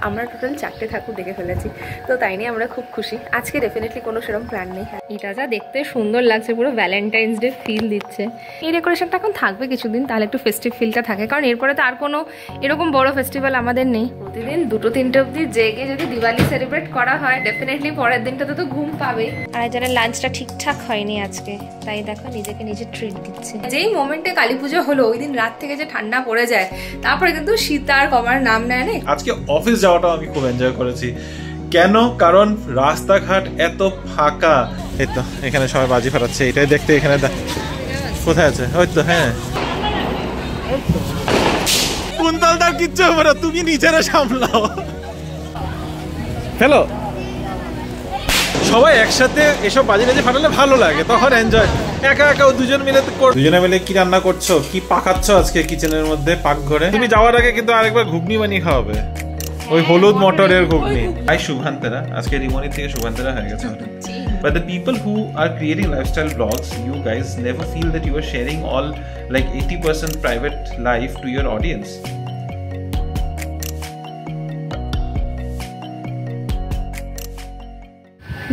আমরা টোটাল 4টে ঠাকুর দেখে ফেলেছি, তো তাই নিয়ে আমরা খুব খুশি। আজকে ডেফিনেটলি কোনো সেরকম প্ল্যান নেই। এটা যা দেখতে সুন্দর লাগছে, পুরো ভ্যালেন্টাইন্স ডে ফিল দিচ্ছে। এই ডেকোরেশনটা এখন থাকবে কিছুদিন, তাহলে একটু ফেস্টিভ ফিলটা থাকে, কারণ এরপরে তো আর কোনো এরকম বড় ফেস্টিভ্যাল আমাদের নেই। প্রতিদিন 2-3টে অবধি জেগে যদি দিওয়ালি সেলিব্রেট করা হয়, ডেফিনেটলি পরের দিনটাতে তো ঘুম পাবে। আর যারা লাঞ্চটা ঠিকঠাক হয়নি আজকে, তাই দেখো নিজেকে নিজে ট্রিট দিচ্ছে। যেই মোমেন্টে কালী পুজো হলো ওই দিন রাত থেকে যে ঠান্ডা পড়ে যায়, তারপরে কিন্তু শীত আর কমার নাম নেয় না। আজকে অফিস যাওয়াটাও আমি খুব এনজয় করেছি। কেন? কারণ রাস্তাঘাট এত ফাঁকা। এই তো এখানে সবাই বাজি ফাটাচ্ছে, এটাই দেখতে। এখানে কোথায় আছে? ওই তো, হ্যাঁ, কুন্তলদার কিচ্ছু হবে না, তুমি নিজেরা সামলাও। হ্যালো, সবাই একসাথে এসব বাজি টাজি ফাটালে ভালো লাগে, তখন এনজয়। একা একা দুজনে মিলে কি রান্না করছো, কি পাকাচ্ছ আজকে কিচেনের মধ্যে, পাকঘরে? তুমি যাওয়ার আগে কিন্তু আরেকবার ঘুগনি বানিয়ে খাওয়াবে, ওই হলুদ মটরের ঘুগনি। আই শুভান্তরা, আজকে রিমনি থেকে শুভান্তরা হয়ে গেছে। But the people who are creating lifestyle vlogs, you guys never feel that you are sharing all like 80% private life to your audience.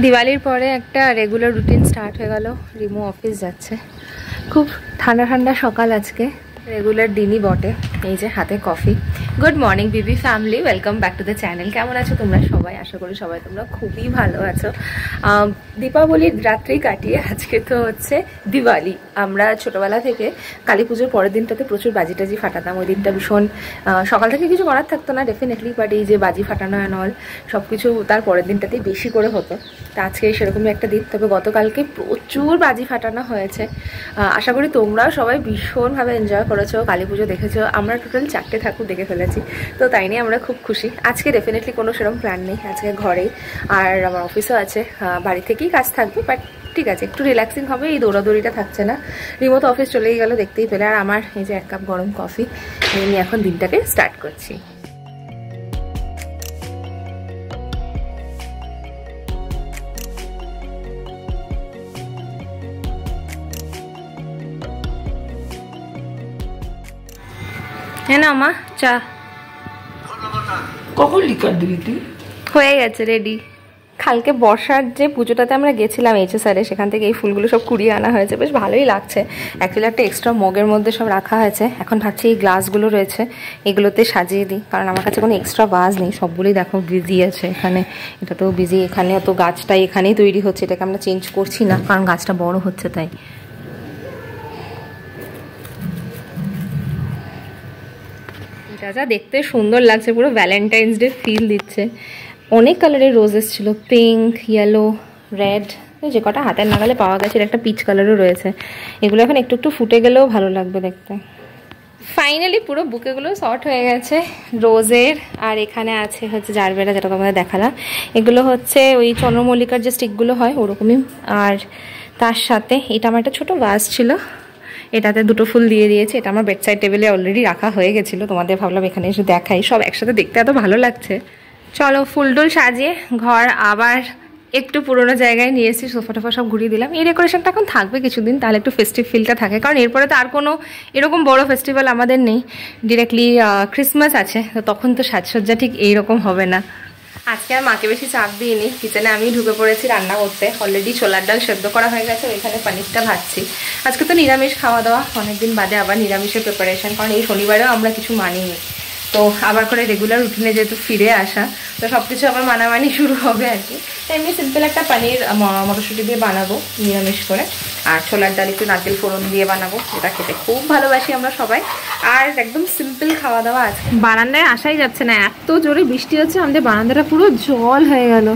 দিওয়ালির পরে একটা রেগুলার রুটিন স্টার্ট হয়ে গেল। রিমু অফিস যাচ্ছে, খুব ঠান্ডা ঠান্ডা সকাল আজকে, রেগুলার দিনই বটে। এই যে হাতে coffee. Good morning Bibi family, welcome back to the channel. কেমন আছো তোমরা সবাই? আশা করি সবাই তোমরা খুবই ভালো আছো। দীপাবলির রাত্রেই কাটিয়ে আজকে তো হচ্ছে দিওয়ালি। আমরা ছোটোবেলা থেকে কালী পুজোর পরের দিনটাতে প্রচুর বাজি টাজি ফাটাতাম। ওই দিনটা ভীষণ, সকাল থেকে কিছু করার থাকতো না ডেফিনেটলি, বাট এই যে বাজি ফাটানো অ্যান্ড অল সব কিছু তার পরের দিনটাতেই বেশি করে হতো। তা আজকে সেরকমই একটা দিন। তবে গতকালকে প্রচুর বাজি ফাটানো হয়েছে। আশা করি তোমরাও সবাই ভীষণভাবে এনজয় করেছো, কালী পুজো দেখেছো। আমরা টোটাল 4টে ঠাকুর দেখে ফেলেছি, তো তাই নিয়ে আমরা খুব খুশি। আজকে ডেফিনেটলি কোনো সেরকম প্ল্যান নেই, আজকে ঘরেই। আর আমার অফিসও আছে, বাড়ি থেকেই কাজ থাকবে, বাট ঠিক আছে, একটু রিল্যাক্সিং হবে, এই দৌড়াদৌড়িটা থাকছে না। রিমোট অফিস চলেই গেল, দেখতেই পেলে। আর আমার এই যে 1 কাপ গরম কফি নিয়ে এখন দিনটাকে স্টার্ট করছি। হ্যাঁ না মা, চা কখন লিকার দিবি তুই? হয়ে গেছে, রেডি। কালকে বর্ষার যে পুজোটাতে আমরা গেছিলাম HSR-এ, সেখান থেকে এই ফুলগুলো সব কুড়িয়ে আনা হয়েছে, বেশ ভালোই লাগছে। অ্যাকচুয়ালি একটা এক্সট্রা মগের মধ্যে সব রাখা হয়েছে। এখন ভাবছি এই গ্লাসগুলো রয়েছে এগুলোতে সাজিয়ে দিই, কারণ আমার কাছে কোনো এক্সট্রা ভাজ নেই। সবগুলোই দেখো বিজি আছে, এখানে এটা তো বিজি, এখানে তো গাছটাই এখানেই তৈরি হচ্ছে, এটাকে আমরা চেঞ্জ করছি না কারণ গাছটা বড় হচ্ছে তাই। এটা যা দেখতে সুন্দর লাগছে, পুরো ভ্যালেন্টাইন্স ডে ফিল দিচ্ছে। অনেক কালারের রোজেস ছিল, পিঙ্ক, ইয়েলো, রেড, যে কটা হাতের নাগালে পাওয়া গেছে। একটা পিচ কালারও রয়েছে। এগুলো এখন একটু একটু ফুটে গেলেও ভালো লাগবে দেখতে। ফাইনালি পুরো বুকেগুলো শর্ট হয়ে গেছে রোজের। আর এখানে আছে হচ্ছে জারবেরা, যেটা তোমাদের দেখালাম। এগুলো হচ্ছে ওই চন্দ্রমল্লিকার যে স্টিকগুলো হয় ওরকমই। আর তার সাথে এটা আমার একটা ছোটো ভাস ছিল, এটাতে 2টো ফুল দিয়ে দিয়েছি। এটা আমার বেডসাইড টেবিলে অলরেডি রাখা হয়ে গেছিলো, তোমাদের ভাবলাম এখানে এসে দেখাই। সব একসাথে দেখতে এত ভালো লাগছে। চলো ফুল টুল সাজিয়ে ঘর আবার একটু পুরোনো জায়গায় নিয়ে এসেছি, সোফা টোফা সব ঘুরিয়ে দিলাম। এই ডেকোরেশনটা এখন থাকবে কিছুদিন, তাহলে একটু ফেস্টিভ ফিলটা থাকে, কারণ এরপরে তো আর কোনো এরকম বড় ফেস্টিভ্যাল আমাদের নেই। ডিরেক্টলি ক্রিসমাস আছে, তো তখন তো সাজসজ্জা ঠিক এইরকম হবে না। আজকে আর মাকে বেশি চাপ দিইনি, কিচেনে আমি ঢুকে পড়েছি রান্না করতে। অলরেডি ছোলার ডাল সেদ্ধ করা হয়ে গেছে, ওইখানে পানিরটা ভাজছি। আজকে তো নিরামিষ খাওয়া দাওয়া, অনেকদিন বাদে আবার নিরামিষের প্রিপারেশন, কারণ এই শনিবারেও আমরা কিছু মানিনি। তো আবার করে রেগুলার রুটিনে যেহেতু ফিরে আসা, তো সব কিছু আবার মানামানি শুরু হবে আর কি। এমনি সিম্পল একটা পানির মটরশুঁটি দিয়ে বানাবো নিরামিষ করে, আর ছোলার ডাল একটু নারকেল ফোড়ন দিয়ে বানাবো, এটা খেতে খুব ভালোবাসি আমরা সবাই। আর একদম সিম্পল খাওয়া দাওয়া আছে। বারান্দায় আসাই যাচ্ছে না, এত জোরে বৃষ্টি হচ্ছে, আমাদের বারান্দাটা পুরো জল হয়ে গেল।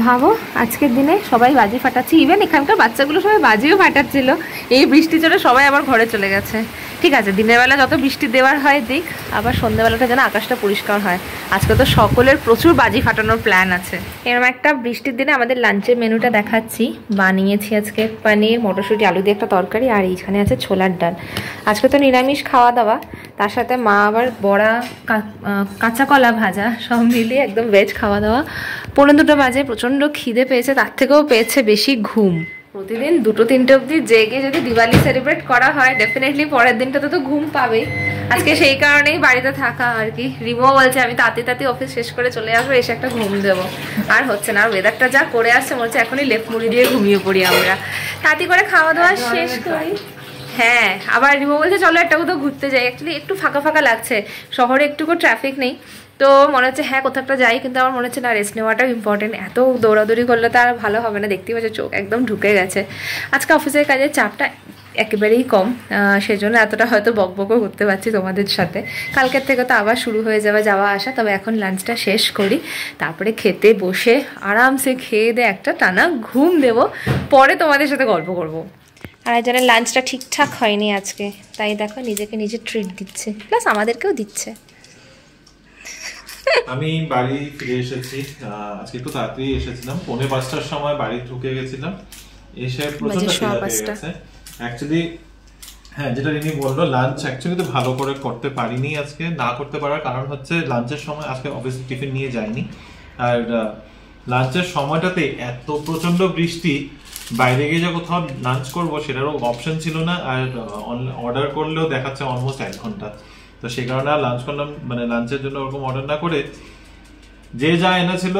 ভাবো আজকের দিনে সবাই বাজি ফাটাচ্ছি, ইভেন এখানকার বাচ্চাগুলো সবাই বাজিও ফাটাচ্ছিল। এই বৃষ্টি চলে সবাই আবার ঘরে চলে গেছে। ঠিক আছে, দিনের বেলা যত বৃষ্টি দেওয়ার হয় দিক, আবার সন্ধ্যাবেলাটা যেন আকাশটা পরিষ্কার হয়। আজকে তো সকলের প্রচুর বাজি ফাটানোর প্ল্যান আছে। এরকম একটা বৃষ্টির দিনে আমাদের লাঞ্চের মেনুটা দেখাচ্ছি। বানিয়েছি আজকে পনির, মটরশুঁটি, আলু দিয়ে একটা তরকারি, আর এইখানে আছে ছোলার ডাল। আজকে তো নিরামিষ খাওয়া দাওয়া, তার সাথে মা আবার বড়া, কাঁচা কলা ভাজা, সব মিলিয়ে একদম ভেজ খাওয়া দাওয়া। 2:45 বাজে, প্রচণ্ড খিদে পেয়েছে, তার থেকেও পেয়েছে বেশি ঘুম। প্রতিদিন 2-3টে অবধি জেগে যদি দিওয়ালি সেলিব্রেট করা হয়, ডেফিনেটলি পরের দিনটাতে তো ঘুম পাবেই। আজকে সেই কারণেই বাড়িতে থাকা আর কি। রিমো বলছে আমি তাড়াতাড়ি অফিস শেষ করে চলে আসবো, এসে একটা ঘুম দেবো। আর হচ্ছে না, আর ওয়েদারটা যা করে আসছে মনে হচ্ছে এখনই লেপ মুড়ি দিয়ে ঘুমিয়ে পড়ি আমরা। তাড়াতাড়ি করে খাওয়া দাওয়া শেষ করি। হ্যাঁ, আবার রিমো বলছে চলো একটা কোথাও ঘুরতে যাই। অ্যাকচুয়ালি একটু ফাঁকা ফাঁকা লাগছে, শহরে একটুকু ট্রাফিক নেই, তো মনে হচ্ছে হ্যাঁ কোথাও একটা যাই। কিন্তু আমার মনে হচ্ছে না, রেস্ট নেওয়াটাও ইম্পর্টেন্ট। এত দৌড়াদৌড়ি করলে তো আর ভালো হবে না, দেখতেই পাচ্ছ চোখ একদম ঢুকে গেছে। আজকে অফিসের কাজের চাপটা একেবারেই কম, সেজন্য এতটা হয়তো বকবকও করতে পারছি তোমাদের সাথে। কালকের থেকে তো আবার শুরু হয়ে যাবে যাওয়া আসা। তবে এখন লাঞ্চটা শেষ করি, তারপরে খেতে বসে আরামসে খেয়ে দিয়ে একটা টানা ঘুম দেব, পরে তোমাদের সাথে গল্প করব। আর একজনের লাঞ্চটা ঠিকঠাক হয়নি আজকে, তাই দেখো নিজেকে নিজে ট্রিট দিচ্ছে, প্লাস আমাদেরকেও দিচ্ছে। আমি বাড়ি ফিরে এসেছি, আজকে একটু তাড়াতাড়ি এসেছিলাম, 4:45টার সময় বাড়ি ঢুকে গেছিলাম। এসে প্রচন্ড খিদে পেয়ে গেছে অ্যাকচুয়ালি। হ্যাঁ, যেটা রিনি বললো, লাঞ্চ অ্যাকচুয়ালি তো ভালো করে করতে পারিনি আজকে। না করতে পারার কারণ হচ্ছে লাঞ্চের সময় আজকে অফিসে টিফিন নিয়ে যাইনি, আর লাঞ্চের সময়টাতে এত প্রচন্ড বৃষ্টি, বাইরে গিয়ে যে কোথাও লাঞ্চ করবো সেটারও অপশন ছিল না। আর অর্ডার করলেও দেখাচ্ছে অলমোস্ট 1 ঘন্টা। তো সেই কারণে আর লাঞ্চ করলাম, মানে লাঞ্চের জন্য ওরকম অর্ডার না করে যে যা এনেছিল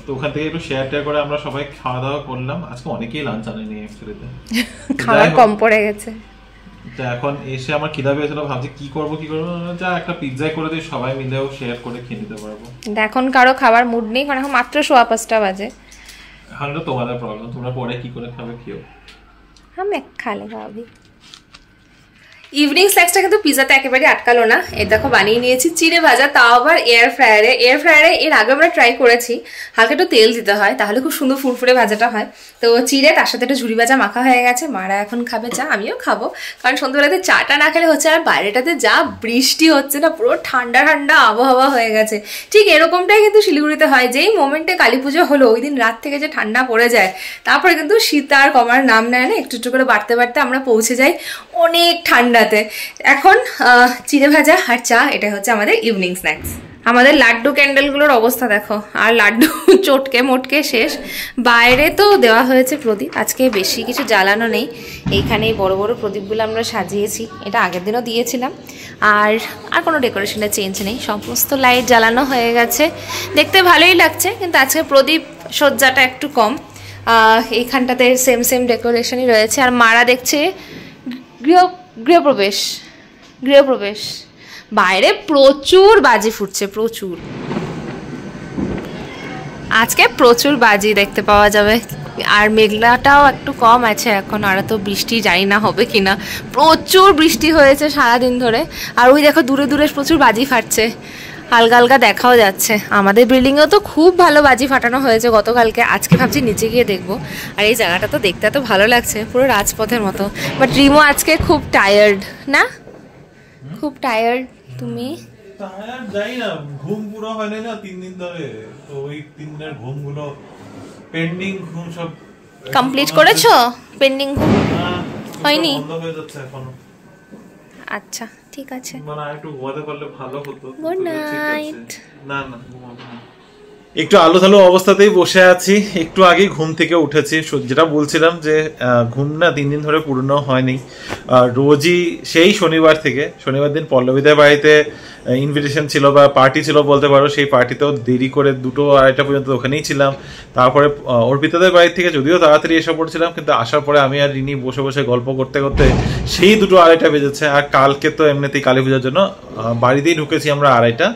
তো ওখান থেকে একটু শেয়ার টেয়ার করে আমরা সবাই খাওয়া দাওয়া করলাম। আজকে অনেকেই লাঞ্চ আনেনি অ্যাকচুয়ালিতে, খাওয়া কম পড়ে গেছে। তো এখন এসে আমার খিদা পেয়েছিল, ভাবছি কি করবো যা একটা পিৎজাই করে দিই, সবাই মিলেও শেয়ার করে খেয়ে নিতে পারবো। এখন কারো খাবার মুড নেই, কারণ এখন মাত্র 5:15 বাজে। এখন তো তোমাদের প্রবলেম, তোমরা পরে কি করে খাবে খেও। আমি খা লেগা अभी। ইভিনিং স্ন্যাক্সটা কিন্তু পিজাতে একেবারে আটকালো না। এই দেখো বানিয়ে নিয়েছি চিড়ে ভাজা, তাও আবার এয়ার ফ্রায়ারে। এর আগে আমরা ট্রাই করেছি, হালকা একটু তেল দিতে হয়, তাহলে খুব সুন্দর ফুরফুরে ভাজাটা হয়। তো চিড়ে, তার সাথে একটু ঝুড়ি ভাজা মাখা হয়ে গেছে। মারা এখন খাবে চা, আমিও খাবো, কারণ সন্ধ্যাবেলাতে চাটা না খেলে হচ্ছে। আর বাইরেটাতে যা বৃষ্টি হচ্ছে না, পুরো ঠান্ডা ঠান্ডা আবহাওয়া হয়ে গেছে। ঠিক এরকমটাই কিন্তু শিলিগুড়িতে হয়, যেই মোমেন্টে কালী পুজো হলো ওই দিন রাত থেকে যে ঠান্ডা পড়ে যায়, তারপরে কিন্তু শীত আর কমার নাম নেয় না। একটু একটু করে বাড়তে বাড়তে আমরা পৌঁছে যাই অনেক ঠান্ডাতে। এখন চিড়ে ভাজা আর চা, এটা হচ্ছে আমাদের ইভিনিং স্ন্যাক্স। আমাদের লাড্ডু ক্যান্ডেলগুলোর অবস্থা দেখো, আর লাড্ডু চটকে মোটকে শেষ। বাইরে তো দেওয়া হয়েছে প্রদীপ, আজকে বেশি কিছু জ্বালানো নেই। এইখানে বড় বড় প্রদীপগুলো আমরা সাজিয়েছি, এটা আগের দিনও দিয়েছিলাম। আর কোনো ডেকোরেশনের চেঞ্জ নেই, সমস্ত লাইট জ্বালানো হয়ে গেছে, দেখতে ভালোই লাগছে। কিন্তু আজকে প্রদীপ সজ্জাটা একটু কম, এইখানটাতে সেম ডেকোরেশনই রয়েছে। আর মারা দেখছে গৃহপ্রবেশ। বাইরে প্রচুর বাজি ফুটছে, প্রচুর। আজকে প্রচুর বাজি দেখতে পাওয়া যাবে। আর মেঘলাটাও একটু কম আছে এখন, আর তো বৃষ্টি জানি না হবে কিনা। প্রচুর বৃষ্টি হয়েছে সারাদিন ধরে। আর ওই দেখো দূরে দূরে প্রচুর বাজি ফাটছে, হালকা হালকা দেখাও যাচ্ছে। আমাদের বিল্ডিংয়েও তো খুব ভালো বাজি ফাটানো হয়েছে গতকালকে। আজকে ভাবছি নিচে গিয়ে দেখবো। আর এই জায়গাটা তো দেখতে এত ভালো লাগছে, পুরো রাজপথের মতো। বাট রিমো আজকে খুব টায়ার্ড না? খুব টায়ার্ড তুমি? যাই না, ঘুম পুরো হয়নি না 3 দিন ধরে। তো ওই 3 দিনের ঘুমগুলো পেন্ডিং ঘুম সব কমপ্লিট করেছো? পেন্ডিং ঘুম হয়নি? বন্ধ হয়ে যাচ্ছে এখনো। আচ্ছা ঠিক আছে, মানে একটু ঘুমাতে পারলে ভালো হতো। Good night. না ঘুমাবো না। একটু আলো থালো অবস্থাতেই বসে আছি, একটু আগে ঘুম থেকে উঠেছি। যেটা বলছিলাম যে ঘুম না 3 দিন ধরে পূর্ণ হয়নি। রোজই সেই শনিবার দিন পল্লবীদের বাড়িতে ইনভিটেশন ছিল বা পার্টি ছিল বলতে পারো। সেই পার্টিতেও দেরি করে 2-2:30 পর্যন্ত ওখানেই ছিলাম। তারপরে অর্পিতাদের বাড়ি থেকে যদিও তাড়াতাড়ি এসে পড়ছিলাম, কিন্তু আসার পরে আমি আর রিনি বসে বসে গল্প করতে করতে সেই 2-2:30 বেজেছে। আর কালকে তো এমনিতেই কালী পূজার জন্য বাড়িতেই ঢুকেছি আমরা 2:30।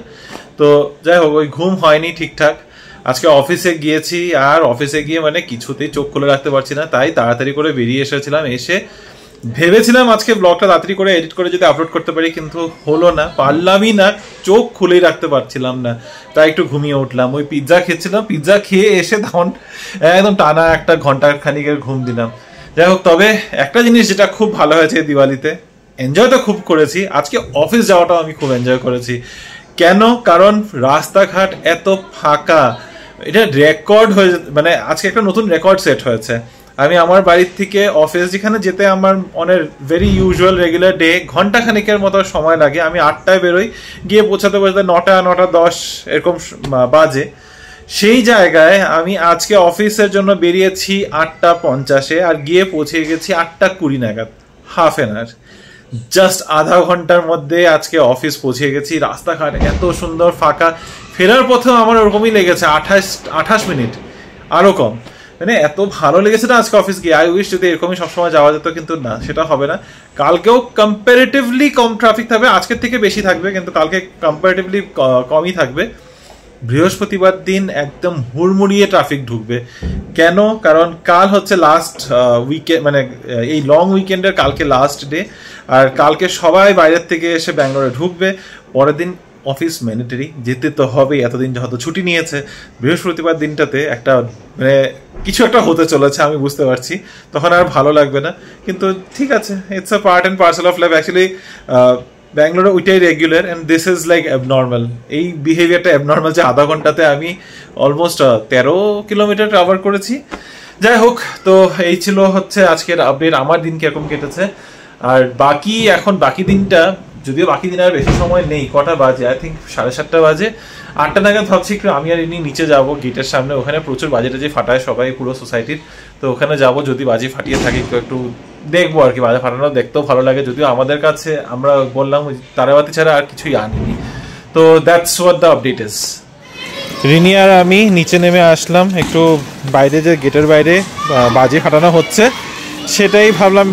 তো যাই হোক, ওই ঘুম হয়নি ঠিকঠাক। আজকে অফিসে গিয়েছি, আর অফিসে গিয়ে মানে কিছুতেই চোখ খুলে রাখতে পারছি না, তাই তাড়াতাড়ি করে বেরিয়ে এসেছিলাম। এসে ভেবেছিলাম আজকে ব্লগটা তাড়াতাড়ি করে এডিট করে যদি আপলোড করতে পারি, কিন্তু হলো না, পারলামই না, চোখ খুলেই রাখতে পারছিলাম না। তাই একটু ঘুমিয়ে উঠলাম। ওই পিৎজা খেয়েছিলাম, পিৎজা খেয়ে এসে তখন একদম টানা 1 ঘন্টা খানিকের ঘুম দিলাম। যাই হোক, তবে একটা জিনিস যেটা খুব ভালো হয়েছে দিওয়ালিতে, এনজয় তো খুব করেছি। আজকে অফিস যাওয়াটাও আমি খুব এনজয় করেছি। কেন? কারণ রাস্তাঘাট এত ফাঁকা, এটা রেকর্ড হয়ে, মানে আজকে একটা নতুন রেকর্ড সেট হয়েছে। আমি আমার বাড়ির থেকে অফিস যেখানে যেতে আমার অনেক ভেরি ইউজুয়াল রেগুলার ডে ঘন্টা খানিকের মতো সময় লাগে, আমি 8টায় বেরোই, গিয়ে পৌঁছাতে 9:10 এরকম বাজে। সেই জায়গায় আমি আজকে অফিসের জন্য বেরিয়েছি 8:50-এ, আর গিয়ে পৌঁছে গেছি 8:20 নাগাদ, হাফ অ্যান আওয়ার। জাস্ট আধা ঘন্টার মধ্যে আজকে অফিস পৌঁছে গেছি। রাস্তাঘাট এত সুন্দর ফাঁকা, ফেরার পথেও আমার ওরকমই লেগেছে 28 মিনিট, আরো কম। মানে এত ভালো লেগেছে না আজকে অফিস গিয়ে। আই উইশ যদি এরকমই সবসময় যাওয়া যেত, কিন্তু না, সেটা হবে না। কালকেও কম্পারেটিভলি কম ট্রাফিক থাকবে, আজকের থেকে বেশি থাকবে, কিন্তু কালকে কম্পারেটিভলি কমই থাকবে। বৃহস্পতিবার দিন একদম হুড়মুড়িয়ে ট্রাফিক ঢুকবে। কেন? কারণ কাল হচ্ছে লাস্ট উইকেন্ড, মানে এই লং উইকেন্ডের কালকে লাস্ট ডে। আর কালকে সবাই বাইরের থেকে এসে ব্যাঙ্গালোরে ঢুকবে। পরের দিন অফিস ম্যান্ডেটরি, যেতে তো হবেই, এতদিন যত ছুটি নিয়েছে। বৃহস্পতিবার দিনটাতে একটা মানে কিছু একটা হতে চলেছে, আমি বুঝতে পারছি। তখন আর ভালো লাগবে না, কিন্তু ঠিক আছে, it's a part and parcel of life. Actually ব্যাঙ্গালোরে ওইটাই regular, and this is like abnormal. এই বিহেভিয়ারটা অ্যাবনর্মাল যে আধা ঘন্টাতে আমি অলমোস্ট 13 কিলোমিটার ট্রাভার করেছি। যাই হোক, তো এই ছিল হচ্ছে আজকের আপডেট। আমার দিন কিরকম কেটেছে। আর বাকি দিনটা, যদিও বাকি দিন আর বেশি সময় নেই, কটা বাজে? আই থিঙ্ক 7:30 বাজে। 8টা নাগাদ ভাবছি একটু আমি আর ইনি নিচে যাব গেটের সামনে। ওখানে প্রচুর বাজি টাজি ফাটায় সবাই, পুরো সোসাইটির। তো ওখানে যাব, যদি বাজি ফাটিয়ে থাকি একটু দেখবো আর কি। বাজি ফাটানো দেখতেও ভালো লাগে, যদিও আমাদের কাছে আমরা বললাম তারাবাতি ছাড়া আর কিছুই আনিনি। তো that's what the update is. Rini আর আমি নিচে নেমে আসলাম, একটু বাইরে যে গেটের বাইরে বাজি ফাটানো হচ্ছে সেটাই ভাবলাম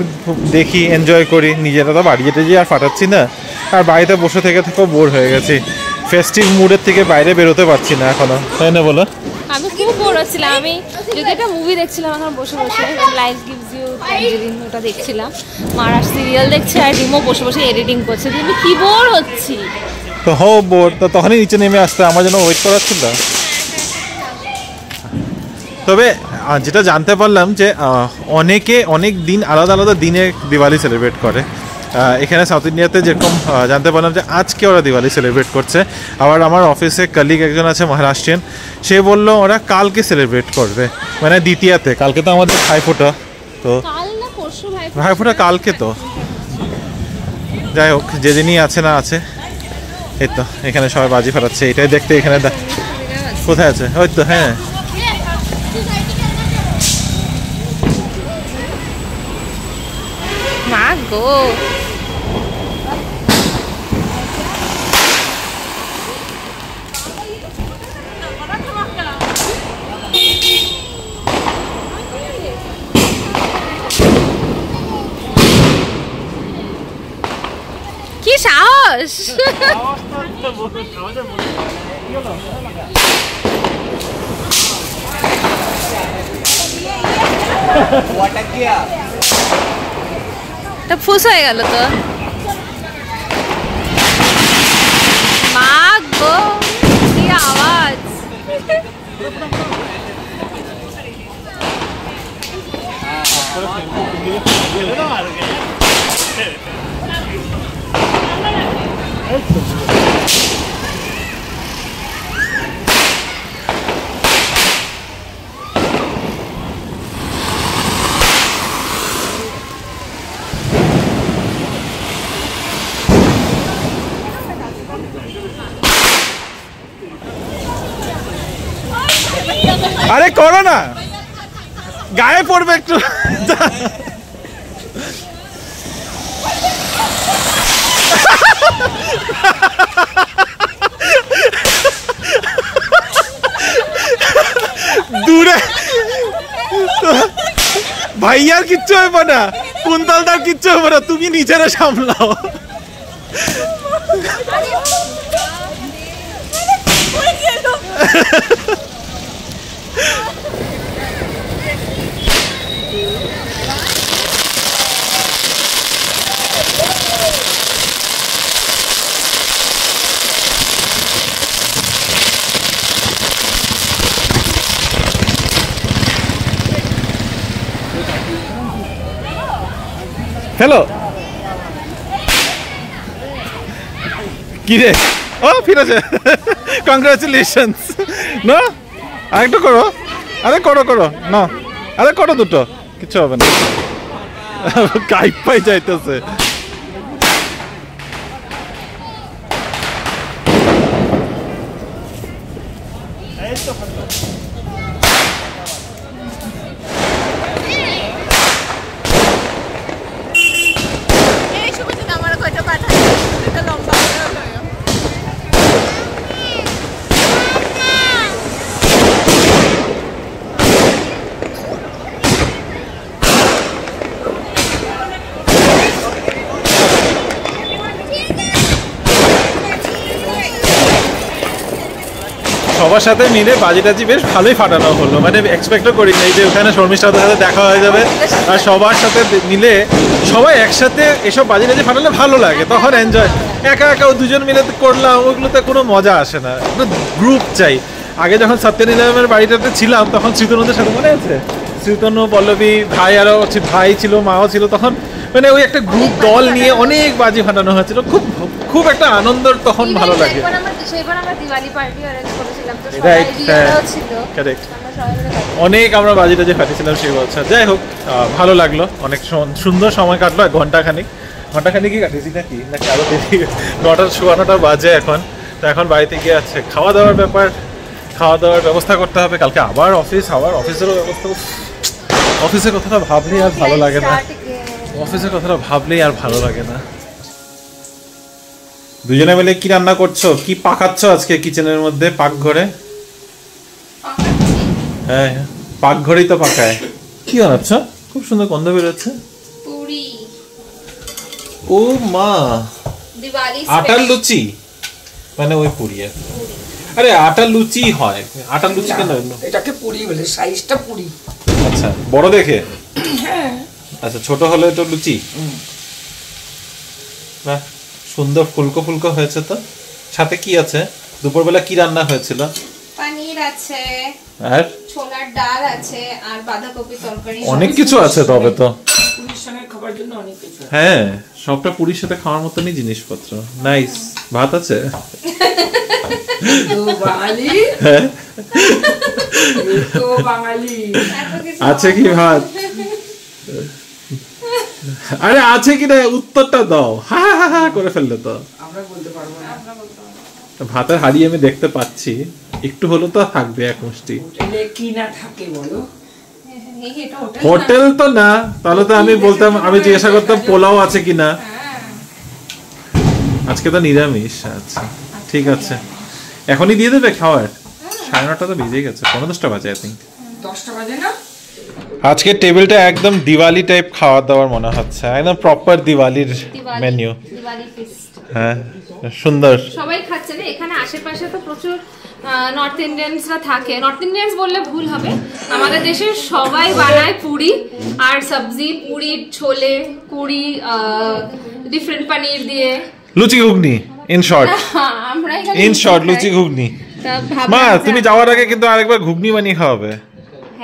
দেখি, এনজয় করি। নিজেরা তো বাড়ি যেতে আর ফাটাচ্ছি না, আর বাড়িতে বসে থেকেও বোর হয়ে গেছি। ফেস্টিভ মুডের থেকে বাইরে বেরোতে পারছি না এখনো, তাই না বলো? আমি খুব বোর হচ্ছিলাম। আমি যদি একটা মুভি দেখছিলাম এখন বসে বসে, লাইফ গিভস ইউ ট্যাঞ্জেরিন, ওটা দেখছিলাম। মারার সিরিয়াল দেখছে আর রিমো বসে বসে এডিটিং করছে। আমি কি বোর হচ্ছি। তো হো বোর, তো তখনই নিচে নেমে আসতে আমার জন্য ওয়েট করাচ্ছিল। তবে যেটা জানতে পারলাম যে অনেক দিন আলাদা আলাদা দিনে দিওয়ালি সেলিব্রেট করে। এখানে সাউথ ইন্ডিয়াতে যেরকম জানতে পারলাম যে আজকে ওরা দিওয়ালি সেলিব্রেট করছে। আবার আমার অফিসে কলিগ একজন আছে মহারাষ্ট্রিয়ান, সে বললো ওরা কালকে সেলিব্রেট করবে, মানে দ্বিতীয়াতে। কালকে তো আমাদের ভাইফোঁটা, তো ভাইফোঁটা কালকে। তো যাই হোক, যেদিনই আছে না আছে। এই তো এখানে সবাই বাজি ফাটাচ্ছে, এটাই দেখতে। এখানে কোথায় আছে? ওই তো, হ্যাঁ। মা গো, কি সাহস! তা ফুস হয়ে গেল তো। মা গো, কি আওয়াজ! আরে করো না, গায়ে পড়বে একটু। দূরে ভাইয়ার কিচ্ছু হবে না, কুন্তলদার কিচ্ছু হবে না, তুমি নিজেরা সামলাও। হ্যালো, কি রে? ও ফিরেছে, কংগ্রাচুলেশনস। না আরেকটু করো, আরে করো না, আরে করো দুটো, কিছু হবে না। কাইপ পাই যাইতেছে। সবার সাথে মিলে বাজিটাজি বেশ ভালোই ফাটানো হলো, মানে এক্সপেক্টও করি নাই যে ওখানে শর্মিষ্ঠার সাথে দেখা হয়ে যাবে, আর সবার সাথে মিলে সবাই একসাথে এসব বাজিটাজি ফাটালে ভালো লাগে, তখন এনজয়। একা একা দুজন মিলে করলাম ওগুলোতে কোনো মজা আসে না, গ্রুপ চাই। আগে যখন সত্যনিরামের বাড়িটাতে ছিলাম তখন শ্রীতনুদের সাথে মনে আছে, শ্রীতনু, পল্লবী, ভাই, আরও ভাই ছিল, মাও ছিল, তখন মানে ওই একটা গ্রুপ দল নিয়ে অনেক বাজি ফাটানো হয়েছিল, খুব খুব একটা আনন্দ তখন ভালো লাগে। অনেক আমরা বাজি টাজি ফাটিয়েছিলাম সেই বছর। যাই হোক, ভালো লাগলো, অনেক সুন্দর সময় কাটলো, ঘন্টাখানিক কি কাটিয়েছি নাকি নাকি আরো বেশি, 9টা 9:15 বাজে এখন। তো এখন বাড়িতে গিয়ে আছে খাওয়া দাওয়ার ব্যাপার, খাওয়া দাওয়ার ব্যবস্থা করতে হবে, কালকে আবার অফিসেরও ব্যবস্থা। অফিসের কথাটা ভাবলেই আর ভালো লাগে না, দুজনে মিলে কি রান্না করছো, কি পাকাচ্ছ আজকে কিচেনের মধ্যে, পাকঘরে? হ্যাঁ, পাকঘরেই তো পাকায়। কি বানাচ্ছ? খুব সুন্দর গন্ধ বেরোচ্ছে। পুরি। ও মা, আটার লুচি, মানে ওই পুরি। আরে আটার লুচি হয়, আটার লুচি কেন? এটাকে পুরি বলে, সাইজটা পুরি। আচ্ছা, বড় দেখে? হ্যাঁ। আচ্ছা, ছোট হলে তো লুচি। বাহ, সুন্দর ফুলকো ফুলকো হয়েছে তো। সাথে কি আছে? দুপুরবেলা কি রান্না হয়েছিল? পনির আছে, আর ছোলার ডাল আছে, আর বাঁধাকপি তরকারি। অনেক কিছু আছে তবে তো। পুরির সঙ্গে খাবার জন্য অনেক কিছু। হ্যাঁ, সবটা পুরির সাথে খাওয়ার মতনই জিনিসপত্র। নাইস। ভাত আছে? বাঙালি। হ্যাঁ, বাঙালি আছে কি ভাত? আরে আছে কি না, উত্তরটা দাও। হা হা হা করে ফেললে তো আমরা বলতে পারবো না। ভাতের হাড়ি আমি দেখতে পাচ্ছি, একটু হলো তো থাকবে এক মুষ্টি। হোটেলে কি না থাকে বলো? হোটেল তো না, তাহলে তো আমি বলতাম, আমি জিজ্ঞাসা করতাম পোলাও আছে কিনা। আজকে তো নিরামিষ। আচ্ছা ঠিক আছে, এখনই দিয়ে দেবে খাওয়ার? 9:30 তো বেজে গেছে, 10:15 বাজে আই থিঙ্ক। 10টা বাজে না? আজকে টেবিলটা একদম দিওয়ালি টাইপ খাওয়া দাওয়ার মনে হচ্ছে, একদম প্রপার দিওয়ালির মেনু। দিওয়ালি ফিস্ট। হ্যাঁ, সুন্দর। সবাই খাচ্ছে না, এখানে আশেপাশে তো প্রচুর নর্থ ইন্ডিয়ানসরা থাকে। নর্থ ইন্ডিয়ানস বললে ভুল হবে, আমাদের দেশে সবাই বানায় পুরি আর সবজি, পুরি, ছোলে, পুরি, ডিফারেন্ট পনির দিয়ে লুচি ঘুগনি, ইন শর্ট। আমরা ইন শর্ট লুচি ঘুগনি। মা, তুমি যাওয়ার আগে কিন্তু আরেকবার ঘুগনি বানিয়ে খাওয়াবে,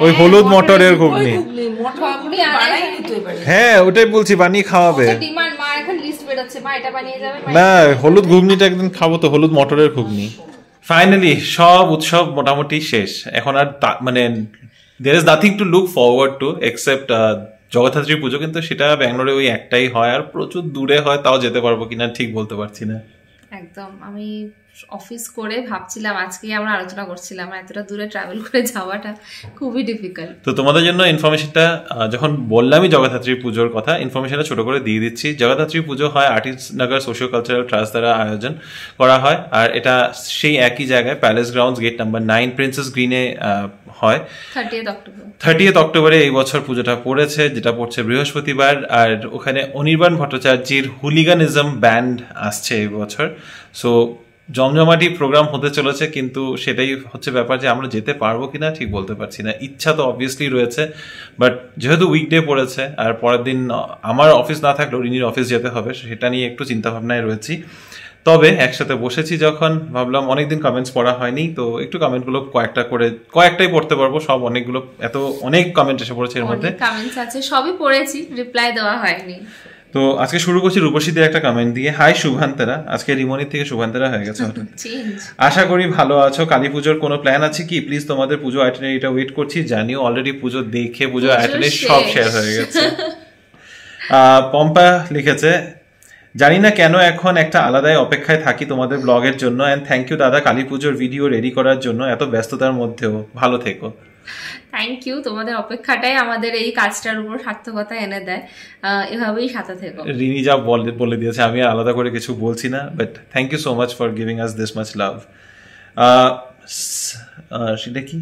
ওই হলুদ মটরের ঘুগনি। হ্যাঁ, ওটাই বলছি, বানিয়ে খাওয়াবে। না, হলুদ ঘুগনিটা একদিন খাবো তো, হলুদ মটরের ঘুগনি। ফাইনালি সব উৎসব মোটামুটি শেষ, এখন আর মানে there is nothing to look forward to except Jagaddhatri পুজো, কিন্তু সেটা ব্যাঙ্গালোরে ওই একটাই হয়, আর প্রচুর দূরে হয়, তাও যেতে পারবো কিনা ঠিক বলতে পারছি না। একদম, আমি অফিস করে ভাবছিলাম, আজকেই আমরা আলোচনা করছিলাম, এতটা দূরে ট্রাভেল করে যাওয়াটা খুবই ডিফিকাল্ট। তো তোমাদের জন্য ইনফরমেশনটা যখন বললামই জগদ্ধাত্রী পুজোর কথা, ইনফরমেশনটা ছোট করে দিয়ে দিচ্ছি। জগদ্ধাত্রী পুজো হয় আর্টিস্টনগর সোশিও কালচারাল ট্রাস্ট দ্বারা আয়োজন করা হয়, আর এটা সেই একই জায়গায় Palace Grounds, gate number 9, Princess গ্রিনে হয়। 30 অক্টোবরে এই বছর পুজোটা পড়েছে, যেটা পড়ছে বৃহস্পতিবার। আর ওখানে অনির্বাণ ভট্টাচার্যের হুলিগানিজম ব্যান্ড আসছে এই বছর। সো জমজমাটি প্রোগ্রাম হতে চলেছে, কিন্তু সেটাই হচ্ছে ব্যাপার যে আমরা যেতে পারবো কিনা ঠিক বলতে পারছি না। ইচ্ছা তো অবভিয়াসলি রয়েছে, বাট যেহেতু উইকডে পড়েছে আর পরের দিন আমার অফিস না থাকলেও রিনির অফিস যেতে হবে, সেটা নিয়ে একটু চিন্তাভাবনায় রয়েছি। তবে একসাথে বসেছি যখন, ভাবলাম অনেকদিন কমেন্টস পড়া হয়নি, তো একটু কমেন্টগুলো কয়েকটাই পড়তে পারবো। সব অনেকগুলো অনেক কমেন্ট এসে পড়েছে, এর মধ্যে কমেন্টস আছে, সবই পড়েছি, রিপ্লাই দেওয়া হয়নি। তো আজকে শুরু করছি রূপসীদের একটা কমেন্ট দিয়ে। হাই শুভান্তরা, আজকে রিমনির থেকে শুভান্তরা হয়ে গেছে হঠাৎ। আশা করি ভালো আছো। কালী পুজোর কোনো প্ল্যান আছে কি? প্লিজ তোমাদের পুজো আইটেনারিটা ওয়েট করছি। জানিও অলরেডি পুজো দেখে পুজো আইটেনারি সব শেয়ার হয়ে গেছে। পম্পা লিখেছে, জানি না কেন এখন একটা আলাদাই অপেক্ষায় থাকি তোমাদের ব্লগের জন্য। অ্যান্ড থ্যাংক ইউ দাদা কালী পুজোর ভিডিও রেডি করার জন্য, এত ব্যস্ততার মধ্যেও ভালো থেকো। থ্যাংক ইউ, তোমাদের অপেক্ষাটাই আমাদের এই কাজটার উপর সার্থকতা এনে দেয়, এভাবেই সাথে থেকো। রিনি যা বলে দিয়েছে, আমি আলাদা করে কিছু বলছি না, but thank you so much for giving us this much love. সেটা কি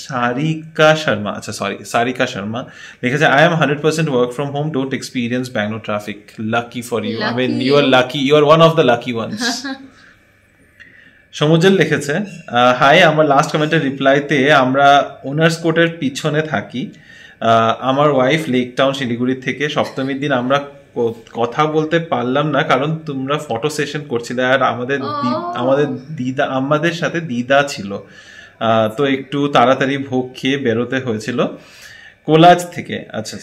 সারিকা শর্মা, আচ্ছা সরি সারিকা শর্মা লিখেছে, I am 100% work from home, don't experience Bangalore traffic. Lucky for you, I mean you are lucky, you are one of the lucky ones. Samujjwal লিখেছে, high, আমার last কমেন্টের রিপ্লাইতে আমরা owners কোর্টের পিছনে থাকি। আমার ওয়াইফ লেক টাউন শিলিগুড়ি থেকে। সপ্তমীর দিন আমরা কথা বলতে পারলাম না কারণ তোমরা ফটো সেশন করছিলে আর আমাদের সাথে দিদা ছিল, তো একটু তাড়াতাড়ি ভোগ খেয়ে বেরোতে হয়েছিল কোলাজ থেকে। আচ্ছা,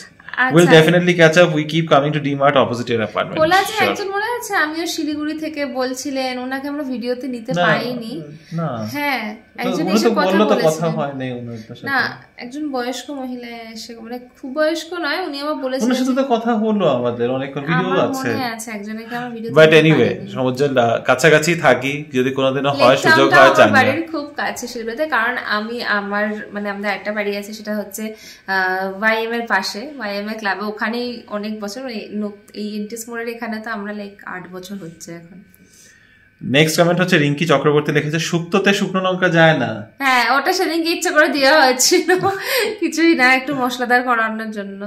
we'll definitely catch up. We keep coming to D-Mart opposite your apartment. কোলাজে একজন মনে আছে আমিও শিলিগুড়ি থেকে বলছিলেন, ওনাকে আমরা ভিডিওতে নিতে পাইনি। না, হ্যাঁ, একজন এসে কথা বলেছিলেন। না, একজন বয়স্ক মহিলা এসে, মানে খুব বয়স্ক নয়, উনি আবার বলেছিলেন ওনার সাথে তো কথা হলো, আমাদের অনেক ভিডিও আছে। মনে আছে একজনকে আমরা ভিডিও। বাট এনিওয়ে, সমুজ্জ্বল কাছাকাছি থাকি, যদি কোনোদিনও হয় সুযোগ হয় জানি। বাড়ির খুব কাছে শিলিগুড়িতে, কারণ আমি আমাদের একটা বাড়ি আছে, সেটা হচ্ছে YM এর পাশে, YM এর ক্লাবে, ওখানেই অনেক বছর, এই এনটিএস মোড়ের এখানে তো আমরা 8 বছর হচ্ছে এখন। নেক্সট কমেন্ট হচ্ছে রিঙ্কি চক্রবর্তী লিখেছে, শুক্তোতে শুকনো লঙ্কা যায় না। হ্যাঁ, ওটা সেদিনকে ইচ্ছা করে দেওয়া হয়েছিল, কিছুই না, একটু মশলাদার করানোর জন্য।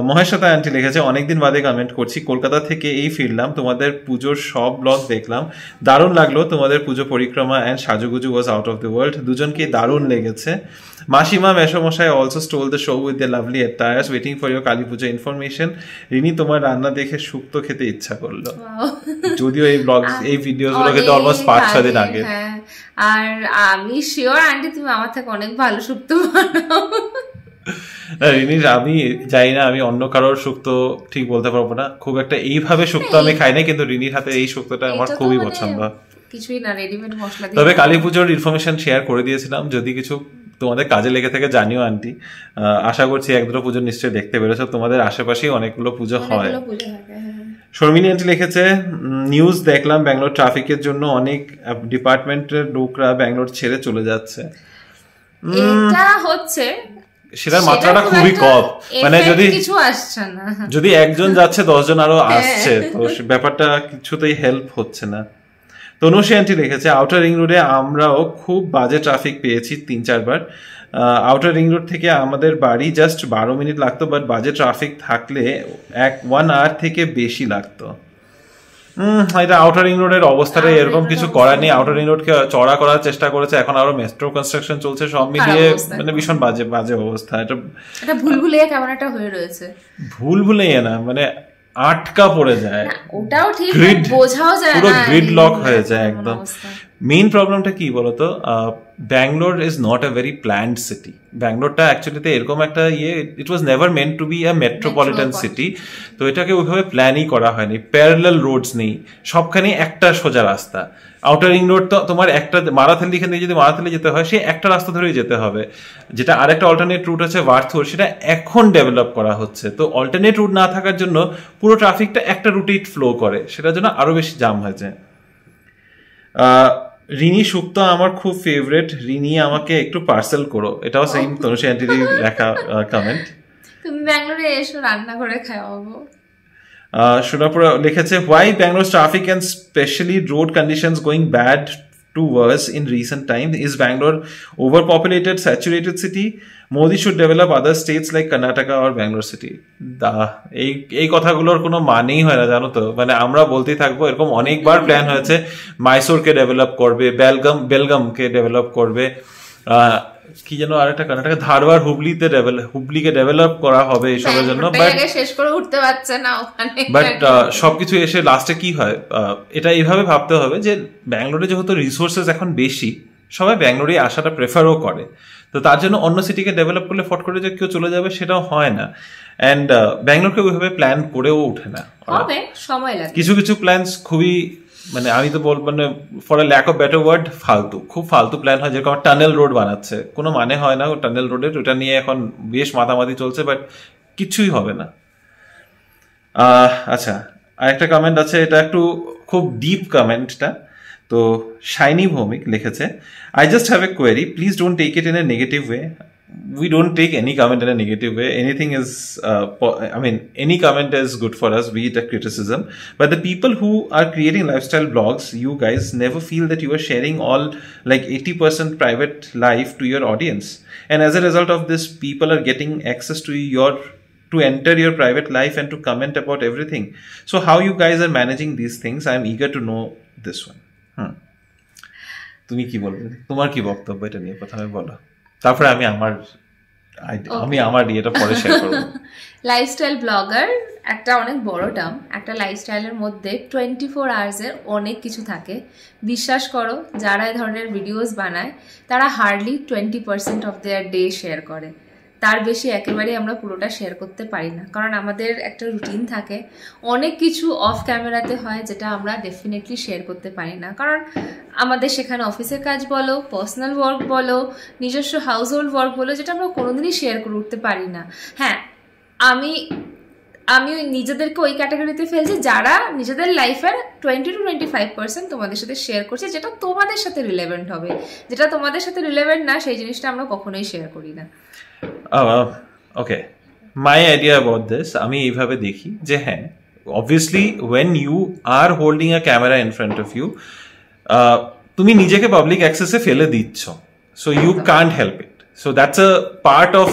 মহেশ্বতা আন্টি লিখেছে, অনেকদিন বাদে কমেন্ট করছি, কলকাতা থেকে এই ফিরলাম, তোমাদের পুজোর সব ব্লগ দেখলাম, দারুণ লাগলো, তোমাদের পুজো পরিক্রমা অ্যান্ড সাজুগুজু was out of the world, দুজনকে দারুণ লেগেছে। মাসিমা মেশমশাই also stole the show with the lovely attires, waiting for your Kali Pujo information. Rini, তোমার রান্না দেখে শুক্তো খেতে ইচ্ছা করলো, যদিও এই ব্লগ এই ভিডিওস গুলো খেতে অলমোস্ট 5-6 দিন আগে। আর আমি শিওর আন্টি তুমি আমার থেকে অনেক ভালো শুক্তো বানাও। রিনি, আমি জানি না, আমি অন্য কারোর শুক্তো ঠিক বলতে পারবো না, খুব একটা এইভাবে শুক্তো আমি খাই না, কিন্তু রিনির হাতে এই শুক্তোটা আমার খুবই পছন্দ। কিছুই না, রেডিমেড মশলা দিয়ে। তবে কালী পুজোর ইনফরমেশন শেয়ার করে দিয়েছিলাম, যদি কিছু তোমাদের কাজে লেগে থাকে জানিও আন্টি। আশা করছি 1-2 পুজো নিশ্চয়ই দেখতে পেরেছো, তোমাদের আশেপাশেই অনেকগুলো পুজো হয়। শর্মিনী আন্টি লিখেছে, নিউজ দেখলাম ব্যাঙ্গালোর ট্রাফিকের জন্য অনেক ডিপার্টমেন্টের লোকরা ব্যাঙ্গালোর ছেড়ে চলে যাচ্ছে। এটা হচ্ছে, সেটার মাত্রাটা খুবই কম, মানে যদি একজন যাচ্ছে 10 জন আরো আসছে, তো ব্যাপারটা কিছুতেই হেল্প হচ্ছে না। তনুশ্রী আন্টি লিখেছে, আউটার রিং রোডে আমরাও খুব বাজে ট্রাফিক পেয়েছি 3-4 বার। আউটার রিং রোড থেকে আমাদের বাড়ি জাস্ট 12 মিনিট লাগতো, বাট বাজে ট্রাফিক থাকলে 1 আওয়ার থেকে বেশি লাগতো। এটা আউটার রিং রোডের অবস্থাটা এরকম, কিছু করার নেই। আউটার রিং রোডকে চড়া করার চেষ্টা করেছে, এখন আরো মেট্রো কনস্ট্রাকশন চলছে, সব মিলিয়ে মানে ভীষণ বাজে অবস্থা। এটা ভুলভুলাইয়া কেমন একটা হয়ে রয়েছে, ভুলভুলাইয়া না, মানে আটকা পড়ে যায়, ওটাও ঠিক বোঝাও যায় না, পুরো গ্রিড লক হয়ে যায় একদম। মেইন প্রবলেমটা কি বলতো, Bangalore is not a very planned city. ব্যাঙ্গালোরটা অ্যাকচুয়ালিতে এরকম একটা it was never meant to be a metropolitan city, তো এটাকে ওইভাবে প্ল্যানই করা হয়নি। প্যারালাল রোডস নেই, সবখানে একটা সোজা রাস্তা। আউটার রিং রোড তো তোমার একটা মারাথালি, এখান থেকে যদি মারাথালি যেতে হয় সে একটা রাস্তা ধরেই যেতে হবে। যেটা আরেকটা অল্টারনেট রুট আছে ভার্থুর, সেটা এখন ডেভেলপ করা হচ্ছে, তো অল্টারনেট রুট না থাকার জন্য পুরো ট্রাফিকটা একটা রুটেই ফ্লো করে, সেটার জন্য আরো বেশি জাম হয়েছে। রিনি, শুক্তো আমার খুব ফেভারিট, রিনি আমাকে একটু পার্সেল করো। এটাও সেম তনুশ্রী আন্টির লেখা কমেন্ট। তুমি ব্যাঙ্গালোরে এসো, রান্না করে খাওয়াবো। Shunapura লিখেছে, why Bangalore's traffic and especially road conditions going bad to worse in recent times? Is Bangalore overpopulated, saturated city? Modi should develop other states like Karnataka or Bangalore city. এই কথাগুলোর কোনো মানেই হয় না, জানো তো, মানে আমরা বলতেই থাকবো। এরকম অনেকবার প্ল্যান হয়েছে, মাইসোরকে ডেভেলপ করবে, বেলগামকে ডেভেলপ করবে, কি যেন আরেকটা কর্ণাটক, ধারওয়াড় হুবলিকে ডেভেলপ করা হবে এইসবের জন্য, বাট শেষ করে উঠতে পারছে না ওখানে। বাট সবকিছু এসে লাস্টে কি হয়, এটা এইভাবে ভাবতে হবে যে ব্যাঙ্গালোরে যেহেতু রিসোর্সেস এখন বেশি, সবাই ব্যাঙ্গালোরে আসাটা প্রেফারও করে, তো তার জন্য অন্য সিটিকে ডেভেলপ করলে ফট করে যে কেউ চলে যাবে সেটাও হয় না। অ্যান্ড ব্যাঙ্গালোরকে ওইভাবে প্ল্যান করেও ওঠে না, সময় লাগে। কিছু কিছু প্ল্যানস খুবই, মানে আমি তো বলবো, মানে for a lack of better word, খুব ফালতু প্ল্যান হয়। যেরকম টানেল রোড বানাচ্ছে, কোনো মানে হয় না টানেল রোডের, ওটা নিয়ে এখন বেশ মাতামাতি চলছে, বাট কিছুই হবে না। আচ্ছা, আরেকটা কমেন্ট আছে, এটা একটু খুব ডিপ কমেন্টটা। তো শাইনি ভৌমিক লিখেছে, I just have a query, please don't take it in a negative way. We don't take any comment in a negative way. Anything is, any comment is good for us, be it a criticism. But the people who are creating lifestyle blogs, you guys never feel that you are sharing all like 80% private life to your audience. And as a result of this, people are getting access to enter your private life and to comment about everything. So how you guys are managing these things, I'm eager to know this one. তুমি কি বলবে, তোমার কি বক্তব্য এটা নিয়ে প্রথমে বলো, তারপরে আমি আমার ইয়েটা পরে শেয়ার করবো। লাইফস্টাইল ব্লগার একটা অনেক বড় টার্ম। একটা লাইফস্টাইলের মধ্যে 24 আওয়ার্সের অনেক কিছু থাকে। বিশ্বাস করো, যারা এই ধরনের ভিডিওস বানায় তারা hardly 20% of their day share করে। তার বেশি একেবারেই আমরা পুরোটা শেয়ার করতে পারি না, কারণ আমাদের একটা রুটিন থাকে, অনেক কিছু অফ ক্যামেরাতে হয় যেটা আমরা ডেফিনেটলি শেয়ার করতে পারি না, কারণ আমাদের সেখানে অফিসের কাজ বলো, পার্সোনাল ওয়ার্ক বলো, নিজস্ব হাউস হোল্ড ওয়ার্ক বলো, যেটা আমরা কোনোদিনই শেয়ার করে উঠতে পারি না। হ্যাঁ, আমি নিজেদেরকে ওই ক্যাটাগরিতে ফেলছি যারা নিজেদের লাইফের 20 to 25% তোমাদের সাথে শেয়ার করছে, যেটা তোমাদের সাথে রিলেভেন্ট হবে। যেটা তোমাদের সাথে রিলেভেন্ট না, সেই জিনিসটা আমরা কখনোই শেয়ার করি না। Okay, my idea about this, আমি এইভাবে দেখি যে হ্যাঁ, obviously when you are holding a camera in front of you, তুমি নিজেকে পাবলিক অ্যাক্সেসে ফেলে দিচ্ছ, so you can't help it. So that's a part of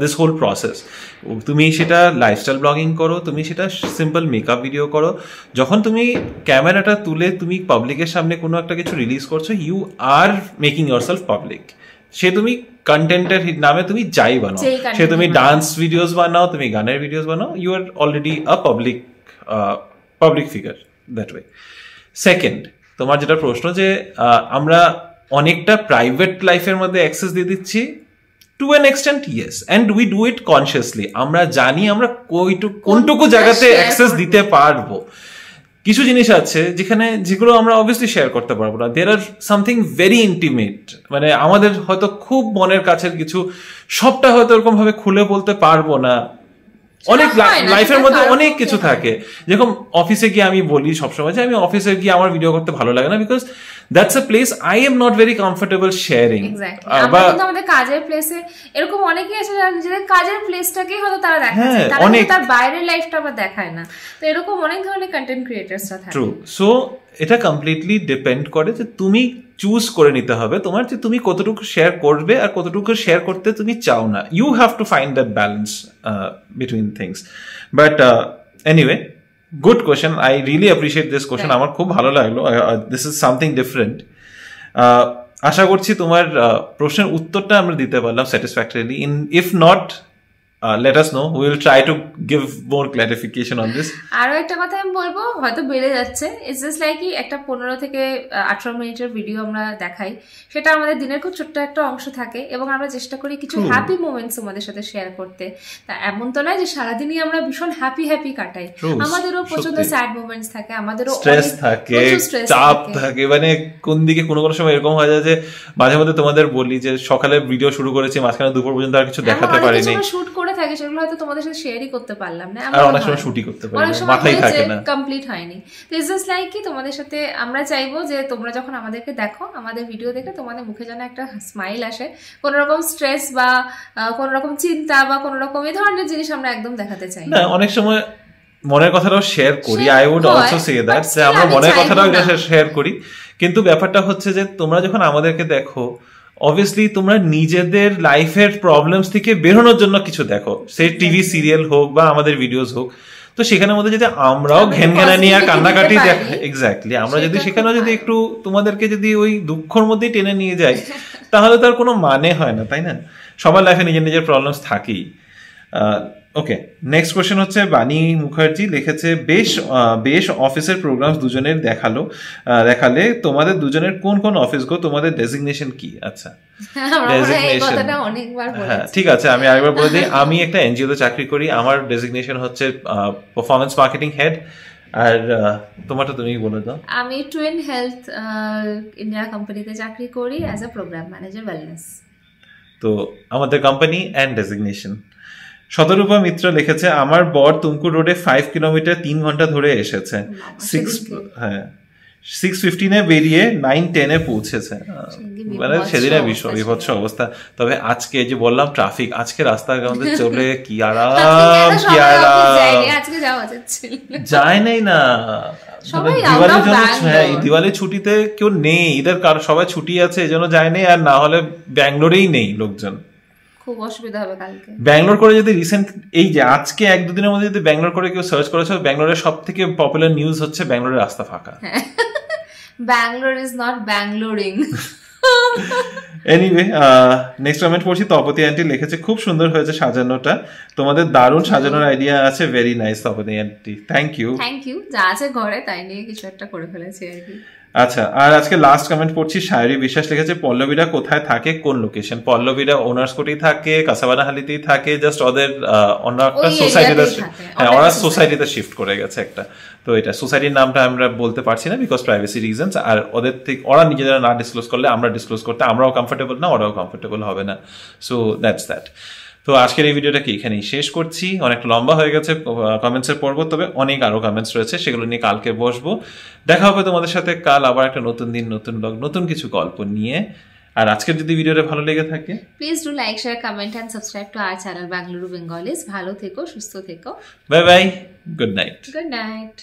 this whole process. তুমি সেটা লাইফস্টাইল ব্লগিং করো, তুমি সেটা সিম্পল মেকআপ ভিডিও করো, যখন তুমি ক্যামেরাটা তুলে তুমি পাবলিকের সামনে কোনো একটা কিছু রিলিজ করছো, you are making yourself public. সে তুমি কন্টেন্টের নামে তুমি যাই বানাও, সে তুমি ডান্স ভিডিওস বানাও, তুমি গানের ভিডিওস বানাও, you are already a public figure that way. Second, তোমার যেটা প্রশ্ন যে আমরা অনেকটা প্রাইভেট লাইফের মধ্যে অ্যাক্সেস দিয়ে দিচ্ছি, to an extent yes, and we do it consciously. আমরা জানি আমরা কোনটুকু জায়গাতে অ্যাক্সেস দিতে পারবো। কিছু জিনিস আছে যেগুলো আমরা অবভিয়াসলি শেয়ার করতে পারবো না। দেয়ার আর সামথিং ভেরি ইন্টিমেট, মানে আমাদের হয়তো খুব মনের কাছের কিছু, সবটা হয়তো এরকম ভাবে খুলে বলতে পারবো না। অনেক লাইফের মধ্যে অনেক কিছু থাকে। যেরকম অফিসে গিয়ে আমি বলি সবসময় যে আমি অফিসে গিয়ে আমার ভিডিও করতে ভালো লাগে না, because that's a place I am not very comfortable sharing. বা আমাদের কাজের প্লেসে এরকম অনেকেই আছে যারা নিজেদের কাজের প্লেসটাকেই হয়তো তারা দেখাচ্ছে, তারা তার বাইরের লাইফটা আবার দেখায় না। তো এরকম অনেক ধরনের কন্টেন্ট ক্রিয়েটরসরা থাকে। ট্রু। সো এটা কমপ্লিটলি ডিপেন্ড করে যে তুমি চুজ করে নিতে হবে তোমার, যে তুমি কতটুকু শেয়ার করবে আর কতটুকু শেয়ার করতে তুমি চাও না। You have to find that balance between things. But anyway, good question, I really appreciate this question, আমার খুব ভালো লাগলো। This is something different. আশা করছি তোমার প্রশ্নের উত্তরটা আমরা দিতে পারলাম satisfactorily. If not, let us know, we will try to give more clarification on this. আরো একটা কথা আমি বলবো, হয়তো বেড়ে যাচ্ছে, ইটস জাস্ট লাইক একটা 15 থেকে 18 মিনিটের ভিডিও আমরা দেখাই, সেটা আমাদের দিনের খুব ছোট্ট একটা অংশ থাকে, এবং আমরা চেষ্টা করি কিছু হ্যাপি মোমেন্টস আমাদের সাথে শেয়ার করতে। তা এমন তো নয় যে সারাদিনই আমরা ভীষণ হ্যাপি কাটাই, আমাদেরও প্রচন্ড স্যাড মোমেন্টস থাকে, আমাদেরও স্ট্রেস থাকে, চাপ থাকে। মানে কোন দিকে কোনো সময় এরকম হয় যায় যে মাঝে মধ্যে তোমাদের বলি যে সকালে ভিডিও শুরু করেছি, মাঝখানে দুপুর পর্যন্ত আর কিছু দেখাতে পারিনি, শুট করে থাকে, সেগুলো হয়তো তোমাদের সাথে শেয়ারই করতে পারলাম না, আর অনেক সময় শুটই করতে পারি না, মাথায় থাকে না, কমপ্লিট হয়নি। তো ইটস জাস্ট লাইক কি তোমাদের সাথে আমরা চাইবো যে তোমরা যখন আমাদেরকে দেখো, আমাদের ভিডিও দেখে তোমাদের মুখে যেন একটা স্মাইল আসে, কোন রকম স্ট্রেস বা কোন রকম চিন্তা বা কোন রকম এই ধরনের জিনিস আমরা একদম দেখাতে চাই না। অনেক সময় মনের কথাটাও শেয়ার করি, I would also say that, যে আমরা মনের কথাটাও শেয়ার করি, কিন্তু ব্যাপারটা হচ্ছে যে তোমরা যখন আমাদেরকে দেখো, অবভিয়াসলি তোমরা নিজেদের লাইফের প্রবলেমস থেকে বেরোনোর জন্য কিছু দেখো, সে টিভি সিরিয়াল হোক বা আমাদের ভিডিওস হোক, তো সেখানের মধ্যে যদি আমরাও ঘ্যানঘ্যানানি আর কান্নাকাটি এক্স্যাক্টলি, আমরা যদি সেখানেও যদি একটু তোমাদেরকে যদি ওই দুঃখের মধ্যেই টেনে নিয়ে যাই, তাহলে তার কোনো মানে হয় না, তাই না? সবার লাইফে নিজের নিজের প্রবলেমস থাকেই। ওকে, নেক্সট কোয়েশ্চেন হচ্ছে বাণী মুখার্জি লিখেছে, বেশ অফিসের প্রোগ্রামস দুজনের দেখালে তোমাদের দুজনের কোন কোন অফিস গো, তোমাদের ডেজিগনেশন কি? আচ্ছা, হ্যাঁ ঠিক আছে, আমি আরেকবার বলে দিই, আমি একটা এনজিওতে চাকরি করি, আমার ডেজিগনেশন হচ্ছে পারফরম্যান্স মার্কেটিং হেড। আর তোমারটা তুমি বলে দাও। আমি টুইন হেলথ ইন্ডিয়া কোম্পানিতে চাকরি করি as a program manager wellness. তো আমাদের company and designation. Shatarupa Mitra লিখেছে, আমার বর তুমকুর রোডে 5 কিলোমিটার 3 ঘন্টা ধরে এসেছে, 6:15 বেরিয়ে 9:10 পৌঁছেছে। মানে সেদিনে বিভৎস অবস্থা। তবে আজকে যে বললাম ট্রাফিক, আজকে রাস্তার মধ্যে চলে কি আরাম, কি আরাম, যায় নাই না দিওয়ালির ছুটিতে কেউ নেই, ঈদের সবাই ছুটি আছে, এই জন্য যায় নেই, আর না হলে ব্যাঙ্গালোরেই নেই লোকজন, খুব অসুবিধা হবে কালকে। ব্যাঙ্গালোর করে যদি রিসেন্ট এই যে আজকে 1-2 দিনের মধ্যে যদি ব্যাঙ্গালোর করে কেউ সার্চ করেছো, ব্যাঙ্গালোরের সব থেকে পপুলার নিউজ হচ্ছে ব্যাঙ্গালোরের রাস্তা ফাঁকা। Bangalore is not Bangaloring. Anyway next comment পড়ছি। তপতি আন্টি লিখেছে খুব সুন্দর হয়েছে সাজানোটা, তোমাদের দারুণ সাজানোর আইডিয়া আছে, very nice Tapati aunty, thank you. যা আছে ঘরে তাই নিয়ে কিছু একটা করে ফেলেছি আর কি। আচ্ছা, আর আজকে লাস্ট কমেন্ট পড়ছি। শায়রি বিশ্বাস লিখেছে পল্লবীরা কোথায় থাকে, কোন লোকেশন? পল্লবীরা ওনার্স কোটেই থাকে, কাসাবানাহালিতেই থাকে, জাস্ট ওদের অন্য একটা সোসাইটিতে, হ্যাঁ ওরা সোসাইটিতে শিফট করে গেছে একটা, তো এটা সোসাইটির নামটা আমরা বলতে পারছি না বিকজ প্রাইভেসি রিজনস। আর ওদের থেকে ওরা নিজেরা না ডিসক্লোজ করলে আমরা ডিসক্লোজ করতে আমরাও কমফোর্টেবল না, ওরাও কমফোর্টেবল হবে না। So that's that. তো আজকের এই ভিডিওটাকে এখানেই শেষ করছি। অনেকটা লম্বা হয়ে গেছে কমেন্টসের পর্ব, তবে অনেক আরো কমেন্টস রয়েছে, সেগুলো নিয়ে কালকে বসবো। দেখা হবে তোমাদের সাথে কাল আবার একটা নতুন দিন, নতুন ব্লগ, নতুন কিছু গল্প নিয়ে। আর আজকের যদি ভিডিওটা ভালো লেগে থাকে please do like, share, comment and subscribe to our channel Bengaluru Bengalis. ভালো থেকো, সুস্থ থেকো। Bye bye, good night. Good night.